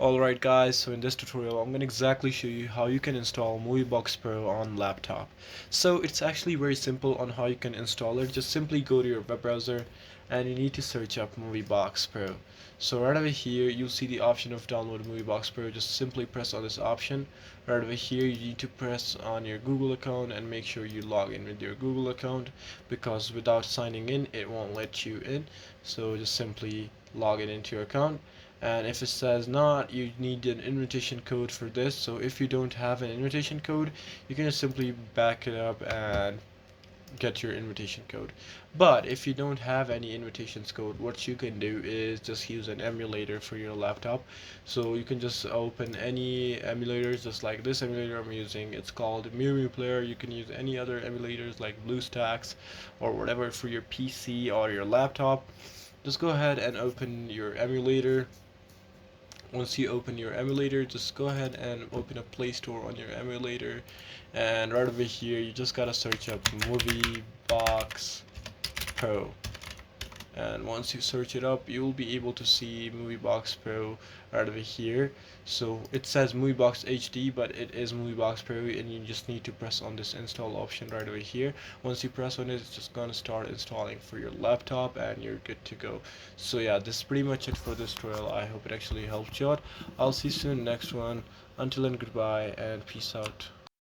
Alright guys, so in this tutorial I'm going to exactly show you how you can install MovieBox Pro on laptop. So it's actually very simple on how you can install it. Just simply go to your web browser and you need to search up MovieBox Pro. So right over here you'll see the option of download MovieBox Pro. Just simply press on this option. Right over here you need to press on your Google account and make sure you log in with your Google account, because without signing in it won't let you in. So just simply log it into your account, and if it says not, you need an invitation code for this. So if you don't have an invitation code, you can just simply back it up and get your invitation code. But if you don't have any invitations code, what you can do is just use an emulator for your laptop. So you can just open any emulators, just like this emulator I'm using. It's called MoviePlayer. You can use any other emulators like BlueStacks or whatever for your PC or your laptop. Just go ahead and open your emulator. Once you open your emulator, just go ahead and open a Play Store on your emulator, and right over here you just gotta search up MovieBox Pro. And once you search it up, you'll be able to see MovieBox Pro right over here. So it says MovieBox HD, but it is MovieBox Pro, and you just need to press on this install option right over here. Once you press on it, it's just gonna start installing for your laptop and you're good to go. So yeah, this is pretty much it for this tutorial. I hope it actually helped you out. I'll see you soon next one. Until then, goodbye and peace out.